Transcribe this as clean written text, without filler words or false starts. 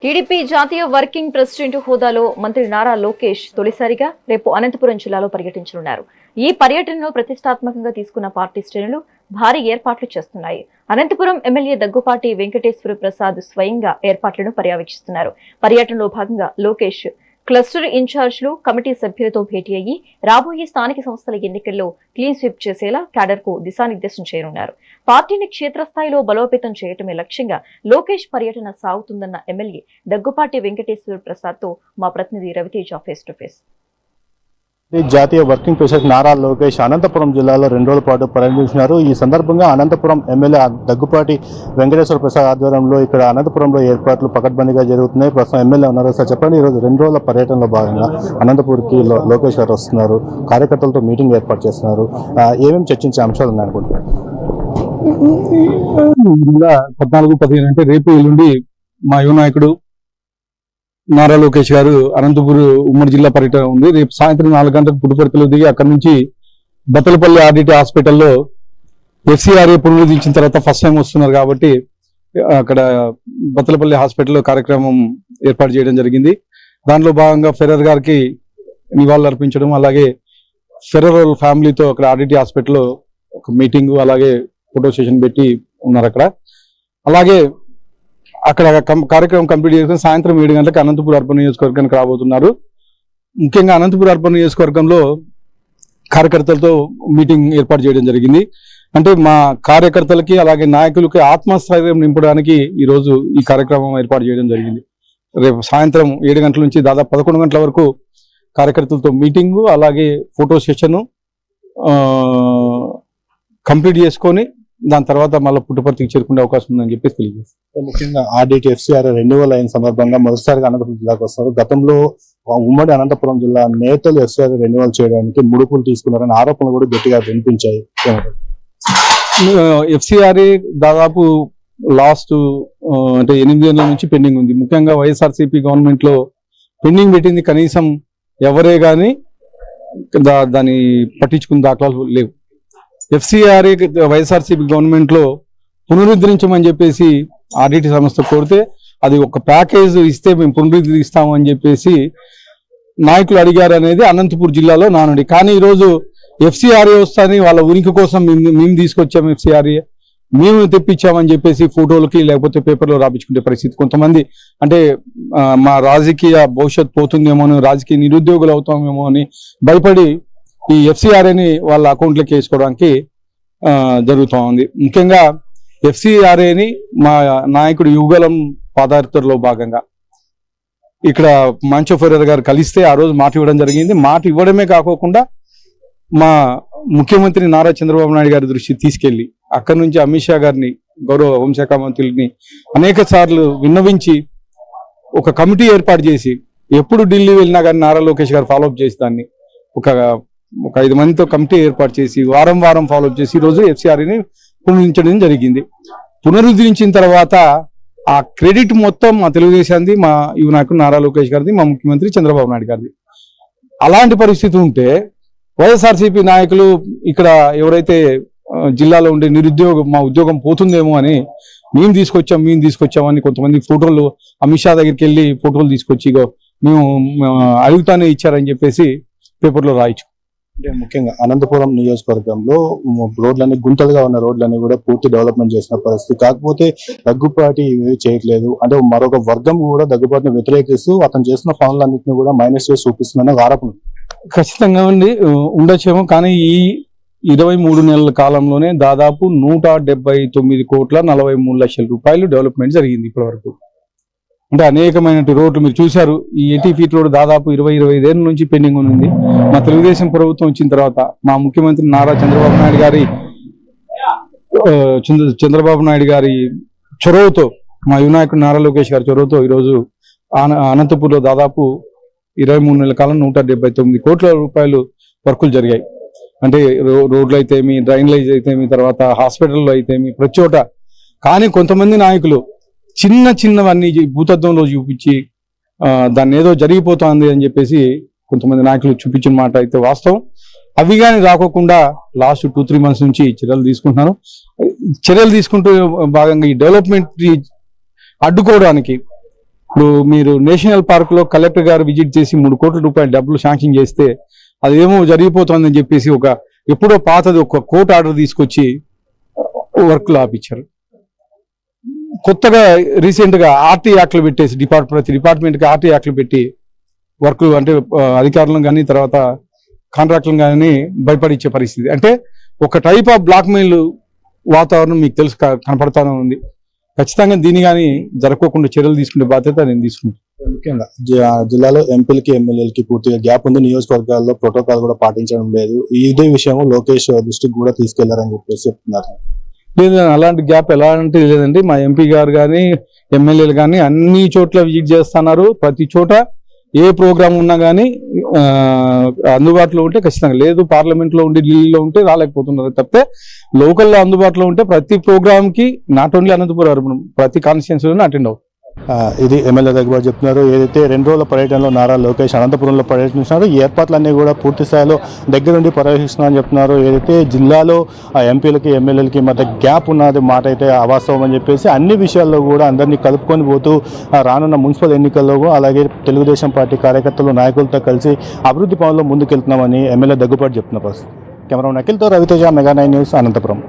TDP జాతీయ working president హోదాలో మంత్రి నారా లోకేష్ తొలిసారిగా రేపు అనంతపురం జిల్లాలో పర్యటించనున్నారు. ఈ పర్యటనను ప్రతిష్టాత్మకంగా తీసుకున్న పార్టీ శ్రేణులు భారీ ఏర్పాట్లు చేస్తున్నాయి. అనంతపురం ఎమ్మెల్యే దగ్గుపాటి వెంకటేశ్వర ప్రసాద్ స్వయంగా ఏర్పాట్లను పర్యవేక్షిస్తున్నారు. పర్యటనలో భాగంగా లోకేష్ క్లస్టర్ ఇన్ఛార్జ్లు కమిటీ సభ్యులతో భేటీ అయ్యి రాబోయే స్థానిక సంస్థల ఎన్నికల్లో క్లీన్ స్వీప్ చేసేలా క్యాడర్కు దిశానిర్దేశం చేయనున్నారు. పార్టీని క్షేత్రస్థాయిలో బలోపేతం చేయటమే లక్ష్యంగా లోకేష్ పర్యటన సాగుతుందన్న ఎమ్మెల్యే దగ్గుపాటి వెంకటేశ్వర ప్రసాద్ తో మా ప్రతినిధి రవితేజ ఫేస్ టు ఫేస్. జాతీయ వర్కింగ్ ప్రెసిడెంట్ నారా లోకేష్ అనంతపురం జిల్లాలో 2 రోజుల పాటు పర్యటించినారు. ఈ సందర్భంగా అనంతపురం ఎమ్మెల్యే దగ్గుపాటి వెంకటేశ్వర ప్రసాద్ ఆధ్వర్యంలో ఇక్కడ అనంతపురంలో ఏర్పాట్లు పకడ్బందీగా జరుగుతున్నాయి. ప్రస్తుతం ఎమ్మెల్యే ఉన్నారు. సార్ చెప్పండి, ఈరోజు 2 రోజుల పర్యటనలో భాగంగా అనంతపూర్కి లోకేష్ గారు వస్తున్నారు, కార్యకర్తలతో మీటింగ్ ఏర్పాటు చేస్తున్నారు. ఏమేమి చర్చించే అంశాలు ఉన్నాయనుకుంటున్నారు? 14-15 అంటే రేపు ఎల్లుండి మా యువ నాయకుడు నారా లోకేష్ గారు అనంతపురం ఉమ్మడి జిల్లా పర్యటన ఉంది. రేపు సాయంత్రం 4 గంటలకు పుట్టుపర్తిలో దిగి అక్కడి నుంచి బత్తలపల్లి ఆర్డిటి హాస్పిటల్లో FCRA పునరుద్ధరించిన తర్వాత ఫస్ట్ టైం వస్తున్నారు కాబట్టి అక్కడ బత్తలపల్లి హాస్పిటల్లో కార్యక్రమం ఏర్పాటు చేయడం జరిగింది. దాంట్లో భాగంగా ఫెర్రర్ గారికి నివాళులు అర్పించడం, అలాగే ఫెర్రర్ ఫ్యామిలీతో అక్కడ ఆర్డిటి హాస్పిటల్లో ఒక మీటింగ్, అలాగే ఫోటో సెషన్ పెట్టి ఉన్నారు అక్కడ. అలాగే అక్కడ కార్యక్రమం కంప్లీట్ చేసుకుని సాయంత్రం 7 గంటలకు అనంతపురం అర్బన్ నియోజకవర్గానికి రాబోతున్నారు. ముఖ్యంగా అనంతపురం అర్బన్ నియోజకవర్గంలో కార్యకర్తలతో మీటింగ్ ఏర్పాటు చేయడం జరిగింది. అంటే మా కార్యకర్తలకి అలాగే నాయకులకి ఆత్మస్థైర్యం నింపడానికి ఈరోజు ఈ కార్యక్రమం ఏర్పాటు చేయడం జరిగింది. రేపు సాయంత్రం 7 గంటల నుంచి దాదాపు 11 గంటల వరకు కార్యకర్తలతో మీటింగు, అలాగే ఫోటో సెషను కంప్లీట్ చేసుకొని దాని తర్వాత మళ్ళీ పుట్టుపర్తికి చేరుకునే అవకాశం ఉందని చెప్పేసి తెలియజేస్తారు. ముఖ్యంగా ఆర్డిటి FCRA రెన్యువల్ అయిన సందర్భంగా మొదటిసారిగా అనంతపురం జిల్లాకు వస్తారు. గతంలో ఉమ్మడి అనంతపురం జిల్లా నేతలు FCRA రెన్యువల్ చేయడానికి ముడుపులు తీసుకున్నారని ఆరోపణలు కూడా గట్టిగా వినిపించాయి. FCRA దాదాపు లాస్ట్ అంటే 8 ఏళ్ల నుంచి పెండింగ్ ఉంది. ముఖ్యంగా YSRCP గవర్నమెంట్ లో పెండింగ్ పెట్టింది కనీసం ఎవరే గాని దాన్ని పట్టించుకున్న దాఖలాలు లేవు. FCRA YSRCP గవర్నమెంట్ లో పునరుద్ధరించమని చెప్పేసి ఆర్డిటి సంస్థ కోరితే అది ఒక ప్యాకేజ్ ఇస్తే మేము పునరుద్ధరిస్తాము అని చెప్పేసి నాయకులు అడిగారు అనేది అనంతపూర్ జిల్లాలో నానుడి. కానీ ఈరోజు FCRA వస్తాని వాళ్ళ ఉనికి కోసం మేము తీసుకొచ్చాము, FCRA మేము తెప్పించామని చెప్పేసి ఫోటోలకి లేకపోతే పేపర్లో రాపించుకునే పరిస్థితి. కొంతమంది అంటే మా రాజకీయ భవిష్యత్ పోతుందేమో అని, రాజకీయ నిరుద్యోగులు అవుతామేమో అని భయపడి ఈ FCRAని వాళ్ళ అకౌంట్లోకి వేసుకోవడానికి జరుగుతూ ఉంది. ముఖ్యంగా FCRAని మా నాయకుడు యుగలం పాదయాత్రలో భాగంగా ఇక్కడ మంచో ఫెర్రర్ గారు కలిస్తే ఆ రోజు మాట ఇవ్వడం జరిగింది. మాట ఇవ్వడమే కాకోకుండా మా ముఖ్యమంత్రి నారా చంద్రబాబు నాయుడు గారి దృష్టి తీసుకెళ్లి అక్కడి నుంచి అమిత్ షా గారిని, గౌరవ హోంశాఖ మంత్రుల్ని అనేక సార్లు విన్నవించి ఒక కమిటీ ఏర్పాటు చేసి ఎప్పుడు ఢిల్లీ వెళ్ళినా కానీ నారా లోకేష్ గారు ఫాలోఅప్ చేసి దాన్ని ఒక 5 మందితో కమిటీ ఏర్పాటు చేసి వారం ఫాలోఅప్ చేసి ఈరోజు FCRAని పునరుద్ధరించడం జరిగింది. పునరుద్ధరించిన తర్వాత ఆ క్రెడిట్ మొత్తం మా తెలుగుదేశాన్ని, మా యువ నాయకుడు నారా లోకేష్ గారిది, మా ముఖ్యమంత్రి చంద్రబాబు నాయుడు గారిది. అలాంటి పరిస్థితి ఉంటే YSRCP నాయకులు ఇక్కడ ఎవరైతే జిల్లాలో ఉండే మా ఉద్యోగం పోతుందేమో అని మేము తీసుకొచ్చామని కొంతమంది ఫోటోలు అమిత్ షా దగ్గరికి వెళ్ళి ఫోటోలు తీసుకొచ్చి మేము అడుగుతానే ఇచ్చారని చెప్పేసి పేపర్లో రాయించు. అంటే ముఖ్యంగా అనంతపురం నియోజకవర్గంలో రోడ్లన్నీ గుంతలుగా ఉన్న రోడ్లన్నీ కూడా పూర్తి డెవలప్మెంట్ చేసిన పరిస్థితి. కాకపోతే దగ్గుపాటి చేయట్లేదు అంటే మరొక వర్గం కూడా దగ్గుపాటిని వ్యతిరేకిస్తూ అతను చేసిన పనులన్నింటినీ కూడా మైనస్ చేసి చూపిస్తుందన్న ఆరోపణ ఖచ్చితంగా ఉండొచ్చేమో. కానీ ఈ 23 నెలల కాలంలోనే దాదాపు 179,43,00,000 రూపాయలు డెవలప్మెంట్ జరిగింది ఇప్పటి వరకు. అంటే అనేకమైన రోడ్లు మీరు చూశారు. ఈ 80 ఫీట్ రోడ్ దాదాపు 20-25 ఏళ్ళ నుంచి పెండింగ్ ఉంది. మా తెలుగుదేశం ప్రభుత్వం వచ్చిన తర్వాత మా ముఖ్యమంత్రి నారా చంద్రబాబు నాయుడు గారి చొరవతో, మా యువ నాయకుడు నారా లోకేష్ గారి చొరవతో ఈరోజు అనంతపూర్లో దాదాపు 23 నెలల కాలం 179 కోట్ల రూపాయలు వర్కులు జరిగాయి. అంటే రోడ్లు అయితేమి, డ్రైనేజ్ అయితేమి, తర్వాత హాస్పిటల్లో అయితేమి, ప్రతి చోట. కానీ కొంతమంది నాయకులు చిన్నవన్నీ భూతత్వంలో చూపించి దాన్ని ఏదో జరిగిపోతుంది అని చెప్పేసి కొంతమంది నాయకులు చూపించిన మాట అయితే వాస్తవం. అవి కానీ రాకోకుండా లాస్ట్ 2-3 మంత్స్ నుంచి చర్యలు తీసుకుంటున్నారు. చర్యలు తీసుకుంటూ భాగంగా ఈ డెవలప్మెంట్ అడ్డుకోవడానికి ఇప్పుడు మీరు నేషనల్ పార్క్ లో కలెక్టర్ గారు విజిట్ చేసి 3 కోట్ల రూపాయల డబ్బులు శాంక్షన్ చేస్తే అదేమో జరిగిపోతుందని చెప్పేసి ఎప్పుడో పాతది ఒక కోర్టు ఆర్డర్ తీసుకొచ్చి వర్క్ లో ఆపించారు. కొత్తగా రీసెంట్ గా ఆర్టీ యాక్ట్లు పెట్టేసి ప్రతి డిపార్ట్మెంట్ కి ఆర్టీ యాక్ట్లు పెట్టి వర్క్ అంటే అధికారులను కానీ తర్వాత కాంట్రాక్టులను కానీ భయపడిచ్చే పరిస్థితి. అంటే ఒక టైప్ ఆఫ్ బ్లాక్ మెయిల్ వాతావరణం మీకు తెలుసు కనపడతానే ఉంది. ఖచ్చితంగా దీన్ని కానీ జరగకుండా చర్యలు తీసుకునే బాధ్యత నేను తీసుకుంటాను. ముఖ్యంగా జిల్లాలో ఎంపీలకి ఎమ్మెల్యేలకి పూర్తిగా గ్యాప్ ఉంది. నియోజకవర్గాల్లో ప్రోటోకాల్ కూడా పాటించడం లేదు. ఇదే విషయం లోకేష్ దృష్టికి కూడా తీసుకెళ్లారని చెప్పేసి చెప్తున్నారు. లేదు, అలాంటి గ్యాప్ ఎలాంటిది లేదండి. మా ఎంపీ గారు కానీ ఎమ్మెల్యేలు కానీ అన్ని చోట్ల విజిట్ చేస్తున్నారు. ప్రతి చోట ఏ ప్రోగ్రామ్ ఉన్నా కానీ అందుబాటులో ఉంటే ఖచ్చితంగా, లేదు పార్లమెంట్ లో ఉండి ఢిల్లీలో ఉంటే రాలేకపోతున్నారు తప్పితే లోకల్లో అందుబాటులో ఉంటే ప్రతి ప్రోగ్రామ్ కి నాట్ ఓన్లీ అనంతపురం అర్బన్ ప్రతి కాన్స్టిట్యున్సీలోనే అటెండ్ అవుతుంది. ఇది ఎమ్మెల్యే దగ్గర చెప్తున్నారు. ఏదైతే 2 రోజుల పర్యటనలో నారా లోకేష్ అనంతపురంలో పర్యటించినారు, ఈ ఏర్పాట్లన్నీ కూడా పూర్తి స్థాయిలో దగ్గరుండి పర్యవేక్షిస్తున్నారని చెప్తున్నారు. ఏదైతే జిల్లాలో ఎంపీలకి ఎమ్మెల్యేలకి మధ్య గ్యాప్ ఉన్నది మాట అయితే అవాస్తవం అని చెప్పేసి అన్ని విషయాల్లో కూడా అందరినీ కలుపుకొని పోతూ రానున్న మున్సిపల్ ఎన్నికల్లో అలాగే తెలుగుదేశం పార్టీ కార్యకర్తలు నాయకులతో కలిసి అభివృద్ధి పనుల్లో ముందుకెళ్తున్నామని ఎమ్మెల్యే దగ్గుపాటి చెప్తున్న పరిస్థితి. కెమెరా అఖిల్తో రవితేజ, మెగా 9 న్యూస్, అనంతపురం.